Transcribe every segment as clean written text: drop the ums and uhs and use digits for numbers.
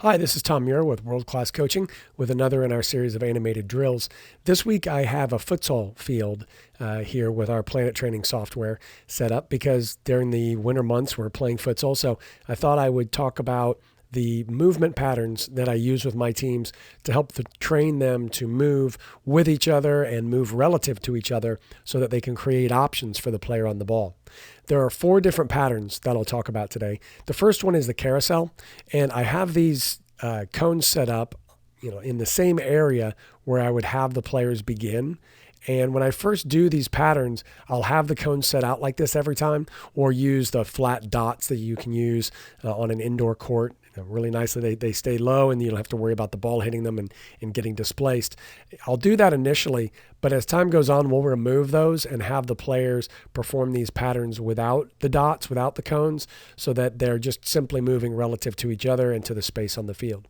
Hi, this is Tom Muir with World Class Coaching with another in our series of animated drills. This week I have a futsal field here with our Planet Training software set up because during the winter months we're playing futsal. So I thought I would talk about the movement patterns that I use with my teams to help train them to move with each other and move relative to each other so that they can create options for the player on the ball. There are 4 different patterns that I'll talk about today. The first one is the carousel, and I have these cones set up, in the same area where I would have the players begin. And when I first do these patterns, I'll have the cones set out like this every time, or use the flat dots that you can use on an indoor court. Really nicely, they stay low and you don't have to worry about the ball hitting them and getting displaced. I'll do that initially, but as time goes on, we'll remove those and have the players perform these patterns without the dots, without the cones, so that they're just simply moving relative to each other and to the space on the field.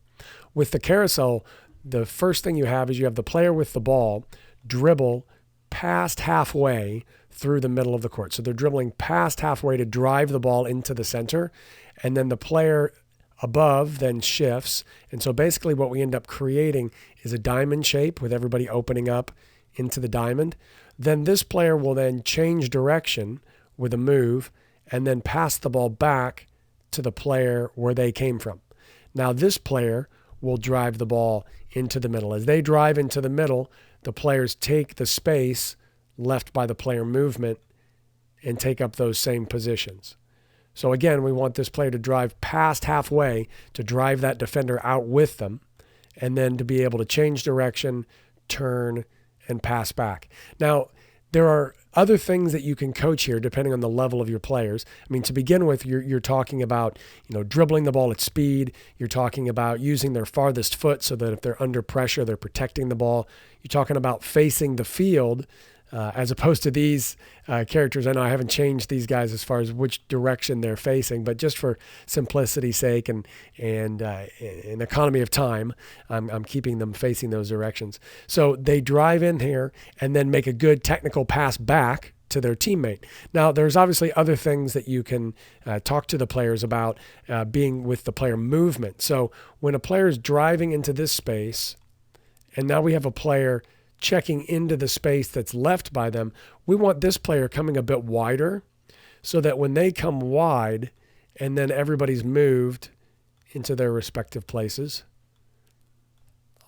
With the carousel, the first thing you have is you have the player with the ball dribble past halfway through the middle of the court. So they're dribbling past halfway to drive the ball into the center, and then the player above then shifts. And so basically what we end up creating is a diamond shape with everybody opening up into the diamond. Then this player will then change direction with a move and then pass the ball back to the player where they came from. Now this player will drive the ball into the middle. As they drive into the middle, the players take the space left by the player movement and take up those same positions. So again, we want this player to drive past halfway to drive that defender out with them, and then to be able to change direction, turn, and pass back. Now, there are other things that you can coach here depending on the level of your players. I mean, to begin with, you're talking about, dribbling the ball at speed. You're talking about using their farthest foot so that if they're under pressure, they're protecting the ball. You're talking about facing the field as opposed to these characters. I know I haven't changed these guys as far as which direction they're facing, but just for simplicity's sake and economy of time, I'm keeping them facing those directions. So they drive in here and then make a good technical pass back to their teammate. Now, there's obviously other things that you can talk to the players about being with the player movement. So when a player is driving into this space, and now we have a player checking into the space that's left by them, we want this player coming a bit wider so that when they come wide and then everybody's moved into their respective places,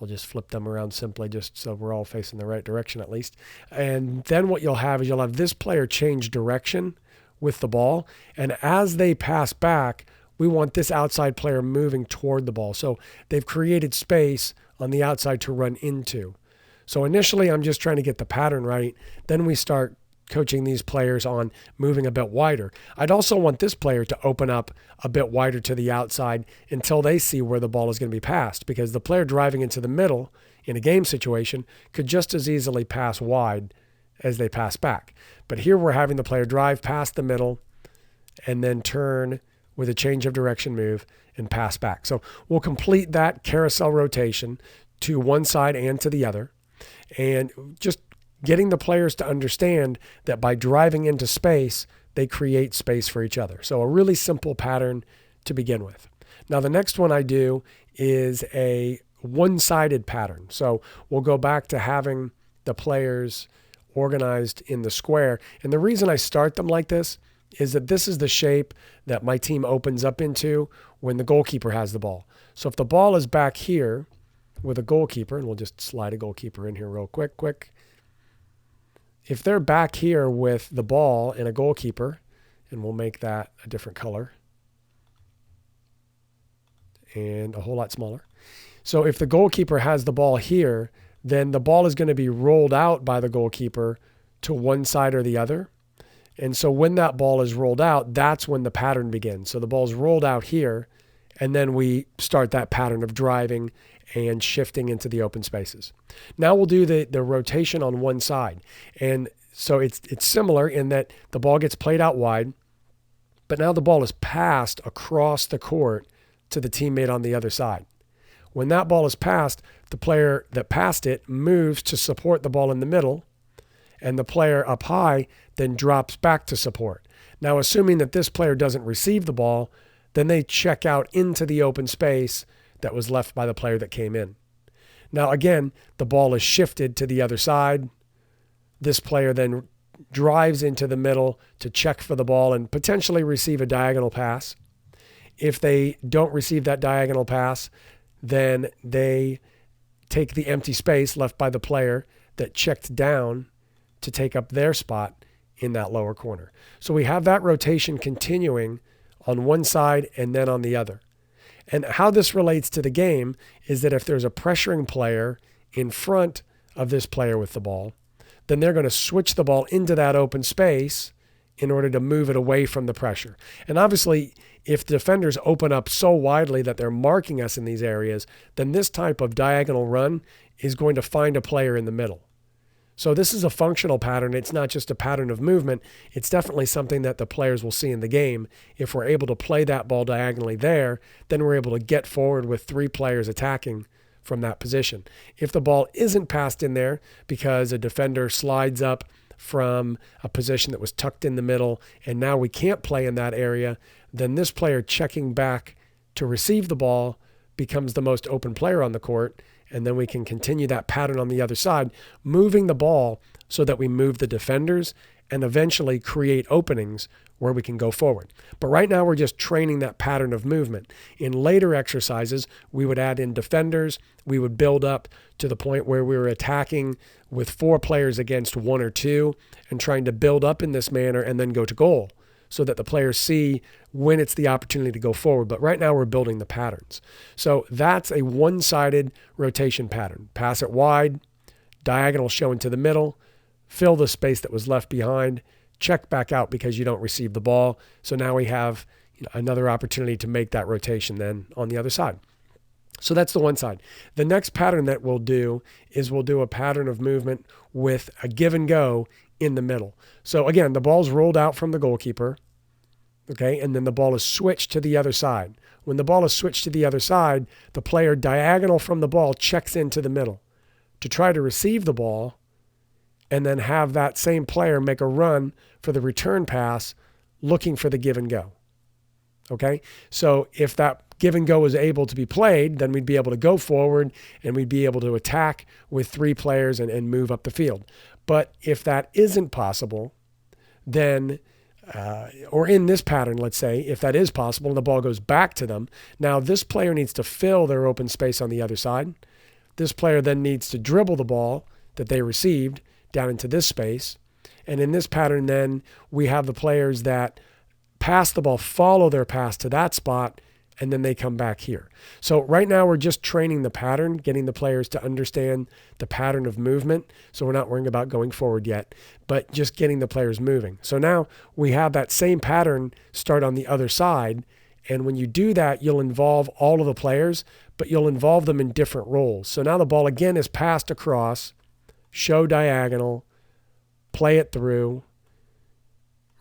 I'll just flip them around simply just so we're all facing the right direction at least. And then what you'll have is you'll have this player change direction with the ball. And as they pass back, we want this outside player moving toward the ball. So they've created space on the outside to run into. So initially, I'm just trying to get the pattern right. Then we start coaching these players on moving a bit wider. I'd also want this player to open up a bit wider to the outside until they see where the ball is going to be passed, because the player driving into the middle in a game situation could just as easily pass wide as they pass back. But here we're having the player drive past the middle and then turn with a change of direction move and pass back. So we'll complete that carousel rotation to one side and to the other. And just getting the players to understand that by driving into space, they create space for each other. So a really simple pattern to begin with. Now, the next one I do is a one-sided pattern. So we'll go back to having the players organized in the square. And the reason I start them like this is that this is the shape that my team opens up into when the goalkeeper has the ball. So if the ball is back here with a goalkeeper, and we'll just slide a goalkeeper in here real quick. If they're back here with the ball and a goalkeeper, and we'll make that a different color and a whole lot smaller. So if the goalkeeper has the ball here, then the ball is going to be rolled out by the goalkeeper to one side or the other. And so when that ball is rolled out, that's when the pattern begins. So the ball's rolled out here, and then we start that pattern of driving and shifting into the open spaces. Now we'll do the rotation on one side. And so it's similar in that the ball gets played out wide, but now the ball is passed across the court to the teammate on the other side. When that ball is passed, the player that passed it moves to support the ball in the middle, and the player up high then drops back to support. Now, assuming that this player doesn't receive the ball, then they check out into the open space that was left by the player that came in. Now, again, the ball is shifted to the other side. This player then drives into the middle to check for the ball and potentially receive a diagonal pass. If they don't receive that diagonal pass, then they take the empty space left by the player that checked down to take up their spot in that lower corner. So we have that rotation continuing on one side and then on the other. And how this relates to the game is that if there's a pressuring player in front of this player with the ball, then they're going to switch the ball into that open space in order to move it away from the pressure. And obviously, if defenders open up so widely that they're marking us in these areas, then this type of diagonal run is going to find a player in the middle. So this is a functional pattern. It's not just a pattern of movement. It's definitely something that the players will see in the game. If we're able to play that ball diagonally there, then we're able to get forward with 3 players attacking from that position. If the ball isn't passed in there because a defender slides up from a position that was tucked in the middle and now we can't play in that area, then this player checking back to receive the ball becomes the most open player on the court, and then we can continue that pattern on the other side, moving the ball so that we move the defenders and eventually create openings where we can go forward. But right now we're just training that pattern of movement. In later exercises, we would add in defenders. We would build up to the point where we were attacking with 4 players against 1 or 2 and trying to build up in this manner and then go to goal so that the players see when it's the opportunity to go forward. But right now we're building the patterns. So that's a one-sided rotation pattern. Pass it wide, diagonal show into the middle, fill the space that was left behind, check back out because you don't receive the ball. So now we have another opportunity to make that rotation then on the other side. So that's the one side. The next pattern that we'll do is we'll do a pattern of movement with a give and go in the middle. So again, the ball's rolled out from the goalkeeper, okay, and then the ball is switched to the other side. When the ball is switched to the other side, the player diagonal from the ball checks into the middle to try to receive the ball and then have that same player make a run for the return pass looking for the give and go. Okay, so if that give and go is able to be played, then we'd be able to go forward and we'd be able to attack with 3 players and move up the field. But if that isn't possible, then, or in this pattern, let's say, if that is possible and the ball goes back to them, now this player needs to fill their open space on the other side. This player then needs to dribble the ball that they received down into this space. And in this pattern, then we have the players that pass the ball, follow their pass to that spot, and then they come back here. So right now we're just training the pattern, getting the players to understand the pattern of movement. So we're not worrying about going forward yet, but just getting the players moving. So now we have that same pattern start on the other side. And when you do that, you'll involve all of the players, but you'll involve them in different roles. So now the ball again is passed across, show diagonal, play it through,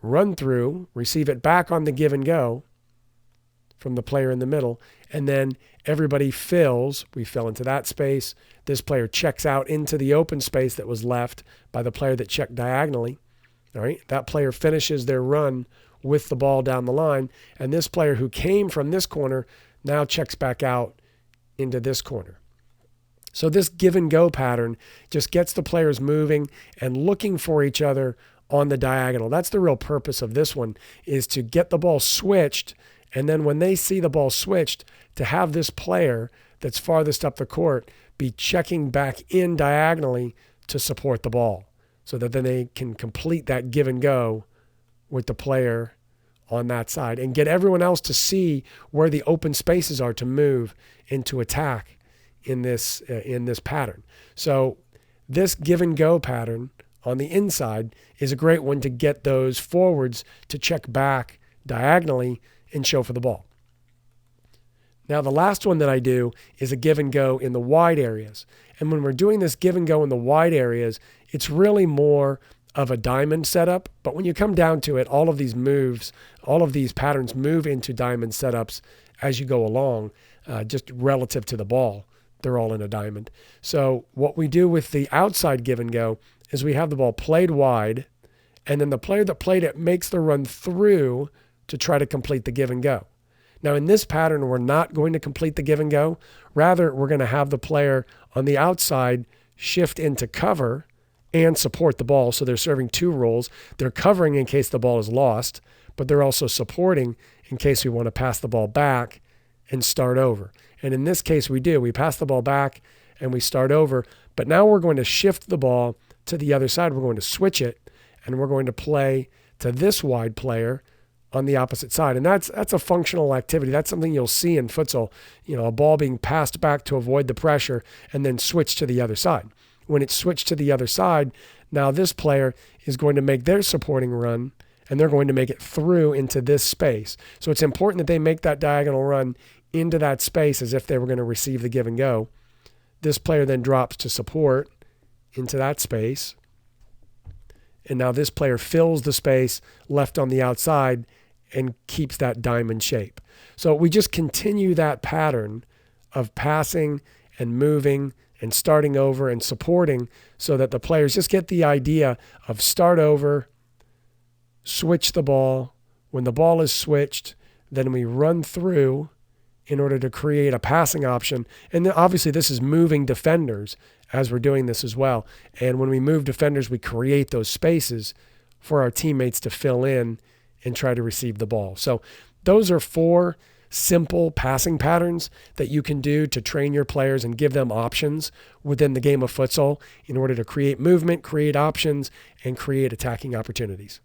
run through, receive it back on the give and go from the player in the middle, and then everybody fills. We fill into that space. This player checks out into the open space that was left by the player that checked diagonally. All right, that player finishes their run with the ball down the line, and this player who came from this corner now checks back out into this corner. So this give and go pattern just gets the players moving and looking for each other on the diagonal. That's the real purpose of this one, is to get the ball switched, and then when they see the ball switched, to have this player that's farthest up the court be checking back in diagonally to support the ball so that then they can complete that give and go with the player on that side and get everyone else to see where the open spaces are to move into attack in this pattern. So this give and go pattern on the inside is a great one to get those forwards to check back diagonally and show for the ball. Now, the last one that I do is a give and go in the wide areas. And when we're doing this give and go in the wide areas, it's really more of a diamond setup. But when you come down to it, all of these moves, all of these patterns move into diamond setups as you go along, just relative to the ball. They're all in a diamond. So what we do with the outside give and go is we have the ball played wide, and then the player that played it makes the run through to try to complete the give and go. Now, in this pattern, we're not going to complete the give and go. Rather, we're going to have the player on the outside shift into cover and support the ball. So they're serving two roles. They're covering in case the ball is lost, but they're also supporting in case we want to pass the ball back and start over. And in this case, we do. We pass the ball back and we start over. But now we're going to shift the ball to the other side. We're going to switch it, and we're going to play to this wide player on the opposite side. And that's a functional activity. That's something you'll see in futsal, a ball being passed back to avoid the pressure and then switch to the other side. When it's switched to the other side, now this player is going to make their supporting run, and they're going to make it through into this space. So it's important that they make that diagonal run into that space as if they were going to receive the give and go. This player then drops to support into that space. And now this player fills the space left on the outside and keeps that diamond shape. So we just continue that pattern of passing and moving and starting over and supporting so that the players just get the idea of start over, switch the ball. When the ball is switched, then we run through in order to create a passing option. And then obviously this is moving defenders as we're doing this as well. And when we move defenders, we create those spaces for our teammates to fill in and try to receive the ball. So those are 4 simple passing patterns that you can do to train your players and give them options within the game of futsal in order to create movement, create options, and create attacking opportunities.